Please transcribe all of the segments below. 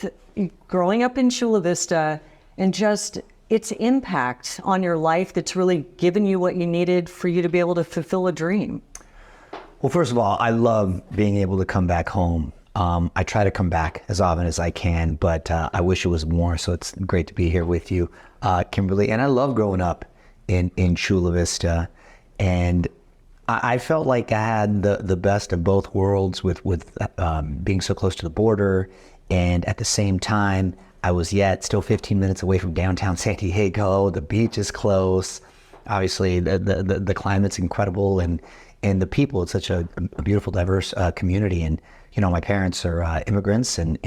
with growing up in Chula Vista and just its impact on your life that's really given you what you needed for you to be able to fulfill a dream? Well, first of all, I love being able to come back home. I try to come back as often as I can, but I wish it was more. So it's great to be here with you, Kimberly. And I love growing up in Chula Vista. And I felt like I had the best of both worlds with being so close to the border. And at the same time, I was yet still 15 minutes away from downtown San Diego. The beach is close. Obviously, the climate's incredible. And the people, it's such a beautiful, diverse community. And, you know, my parents are immigrants and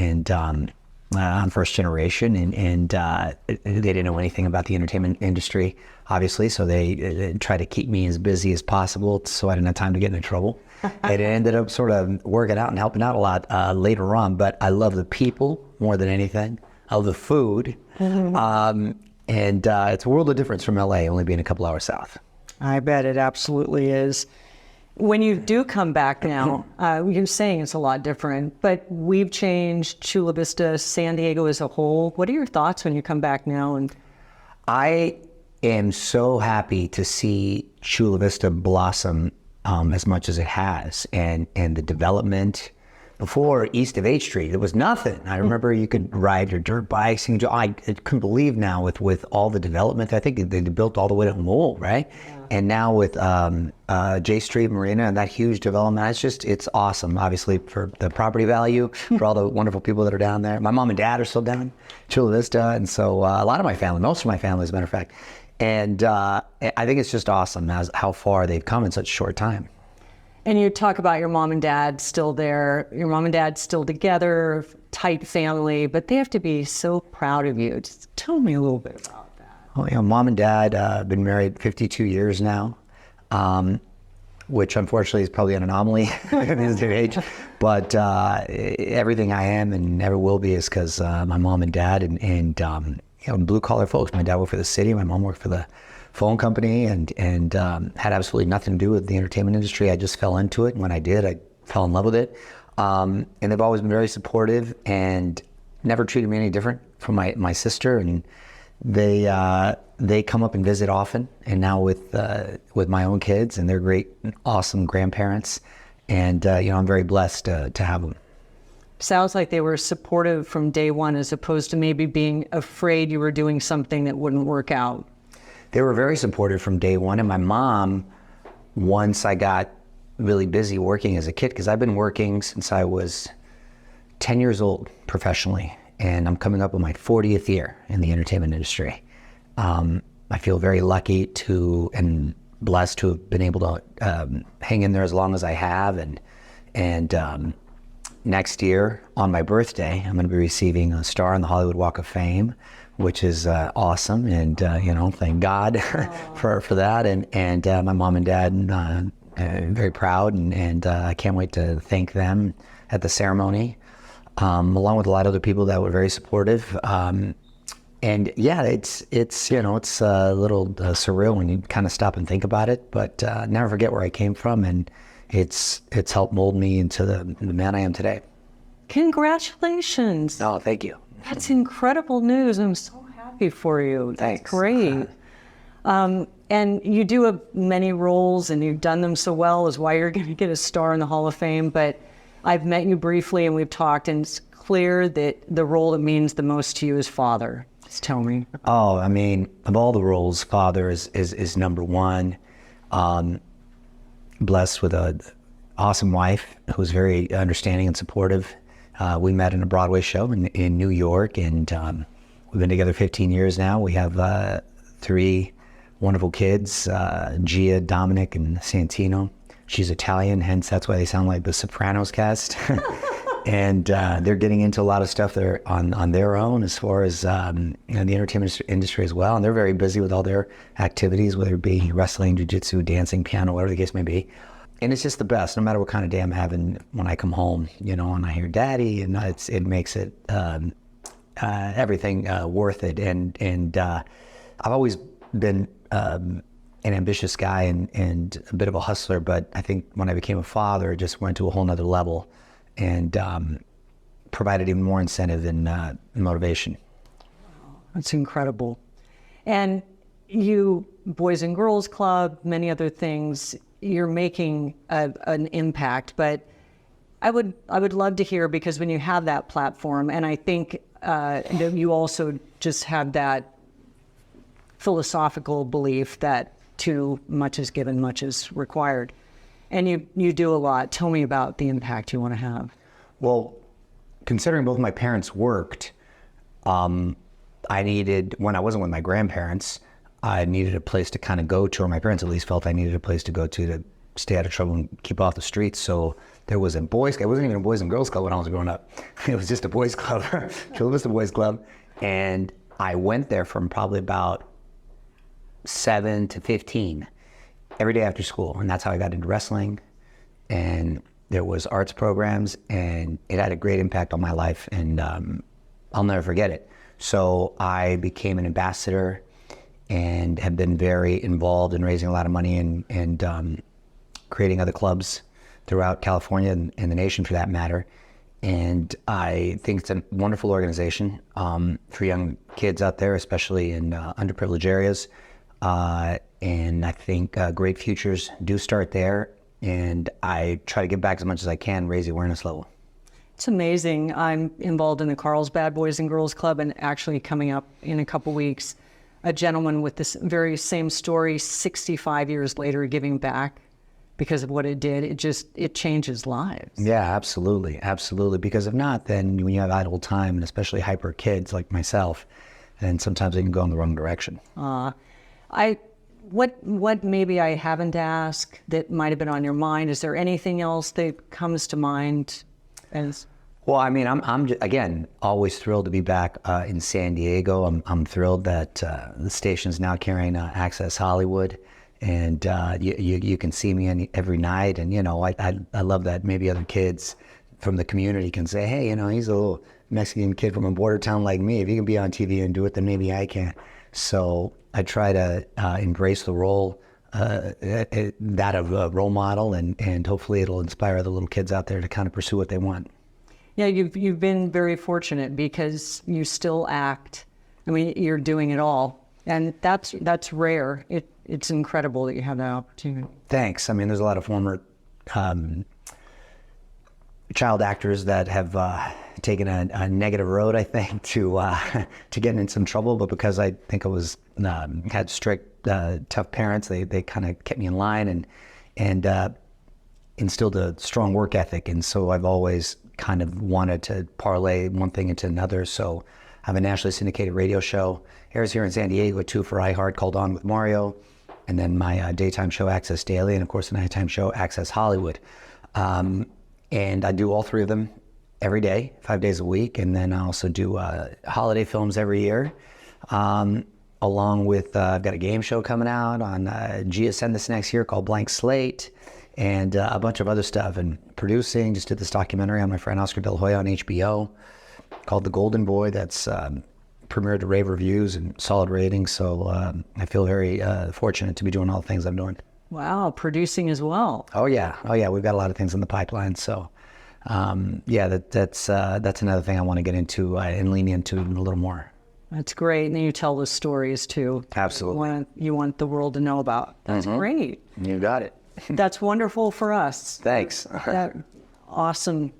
I'm first generation, and they didn't know anything about the entertainment industry, obviously, so they tried to keep me as busy as possible so I didn't have time to get into trouble. And it ended up sort of working out and helping out a lot later on, but I love the people more than anything. I love the food, and it's a world of difference from LA, only being a couple hours south. I bet it absolutely is. When you do come back now, you're saying it's a lot different, but we've changed Chula Vista, San Diego as a whole. What are your thoughts when you come back now? And I am so happy to see Chula Vista blossom as much as it has, and the development. Before, east of H Street, there was nothing. I remember you could ride your dirt bikes. And I couldn't believe now with all the development. I think they built all the way to Mole, right? Yeah. And now with J Street Marina and that huge development, it's awesome. Obviously for the property value, for all the wonderful people that are down there. My mom and dad are still down in Chula Vista, and so a lot of my family, most of my family, as a matter of fact. And I think it's just awesome how far they've come in such a short time. And you talk about your mom and dad still there, your mom and dad still together, tight family, but they have to be so proud of you. Just tell me a little bit about that. Well, you know, mom and dad have been married 52 years now, which unfortunately is probably an anomaly in this day and age. But everything I am and never will be is because my mom and dad and you know, blue collar folks. My dad worked for the city, my mom worked for the phone company, and had absolutely nothing to do with the entertainment industry. I just fell into it, and when I did, I fell in love with it. And they've always been very supportive and never treated me any different from my sister. And they come up and visit often. And now with my own kids, and they're great, awesome grandparents. And you know, I'm very blessed to have them. Sounds like they were supportive from day one, as opposed to maybe being afraid you were doing something that wouldn't work out. They were very supportive from day one. And my mom, once I got really busy working as a kid, because I've been working since I was 10 years old professionally, and I'm coming up on my 40th year in the entertainment industry. I feel very lucky and blessed to have been able to hang in there as long as I have. And next year on my birthday, I'm going to be receiving a star on the Hollywood Walk of Fame, which is awesome, and you know, thank God for that. And my mom and dad, very proud, and I can't wait to thank them at the ceremony, along with a lot of other people that were very supportive. And yeah, it's you know, it's a little surreal when you kind of stop and think about it, but never forget where I came from, and it's helped mold me into the man I am today. Congratulations. Oh, thank you. That's incredible news. I'm so happy for you. Thanks. That's great. And you do have many roles, and you've done them so well, is why you're going to get a star in the Hall of Fame. But I've met you briefly, and we've talked, and it's clear that the role that means the most to you is father. Just tell me. Oh, I mean, of all the roles, father is number one. Blessed with an awesome wife who's very understanding and supportive. We met in a Broadway show in New York, and we've been together 15 years now. We have 3 wonderful kids, Gia, Dominic, and Santino. She's Italian, hence that's why they sound like the Sopranos cast. And they're getting into a lot of stuff there on their own, as far as you know, the entertainment industry as well. And they're very busy with all their activities, whether it be wrestling, jiu-jitsu, dancing, piano, whatever the case may be. And it's just the best, no matter what kind of day I'm having when I come home, you know, and I hear daddy, and it makes it everything worth it. And I've always been an ambitious guy and a bit of a hustler, but I think when I became a father, it just went to a whole nother level. And provided even more incentive and motivation. That's incredible. And you, Boys and Girls Club, many other things, you're making an impact. But I would love to hear, because when you have that platform, and I think that you also just have that philosophical belief that too much is given, much is required. And you do a lot. Tell me about the impact you want to have. Well, considering both my parents worked, I needed, when I wasn't with my grandparents, I needed a place to kind of go to, or my parents at least felt I needed a place to go to stay out of trouble and keep off the streets. So there was a boys, it wasn't even a Boys and Girls Club when I was growing up. It was just a boys club, Chula Vista Boys Club. And I went there from probably about 7 to 15 every day after school. And that's how I got into wrestling. And there was arts programs, and it had a great impact on my life, and I'll never forget it. So I became an ambassador and have been very involved in raising a lot of money and creating other clubs throughout California and the nation, for that matter. And I think it's a wonderful organization for young kids out there, especially in underprivileged areas. And I think great futures do start there. And I try to give back as much as I can, raise the awareness level. It's amazing. I'm involved in the Carlsbad Boys and Girls Club, and actually coming up in a couple weeks, a gentleman with this very same story, 65 years later, giving back because of what it did. It changes lives. Yeah, absolutely. Absolutely. Because if not, then when you have idle time, and especially hyper kids like myself, then sometimes they can go in the wrong direction. What maybe I haven't asked that might have been on your mind? Is there anything else that comes to mind? Well, I mean, I'm again always thrilled to be back in San Diego. I'm thrilled that the station's now carrying Access Hollywood, and you can see me every night. And I love that maybe other kids from the community can say, hey, he's a little Mexican kid from a border town like me. If he can be on TV and do it, then maybe I can. So I try to embrace the role, that of a role model, and hopefully it'll inspire other little kids out there to kind of pursue what they want. Yeah, you've been very fortunate because you still act. I mean, you're doing it all, and that's rare. It's incredible that you have that opportunity. Thanks. I mean, there's a lot of former child actors that have taken a negative road, I think, to getting in some trouble. But because I think I was had strict, tough parents, they kind of kept me in line and instilled a strong work ethic. And so I've always kind of wanted to parlay one thing into another. So I have a nationally syndicated radio show, airs here in San Diego too for iHeart, called On with Mario, and then my daytime show Access Daily, and of course the nighttime show Access Hollywood. And I do all three of them every day, 5 days a week. And then I also do holiday films every year, along with, I've got a game show coming out on GSN this next year called Blank Slate, and a bunch of other stuff. And producing, just did this documentary on my friend Oscar De La Hoya on HBO called The Golden Boy that's premiered to rave reviews and solid ratings. So I feel very fortunate to be doing all the things I'm doing. Wow, producing as well. Oh yeah, we've got a lot of things in the pipeline. So yeah, that's another thing I want to get into and lean into a little more. That's great. And then you tell the stories too. Absolutely. You want the world to know about. That's great. You got it. That's wonderful for us. Thanks. Awesome.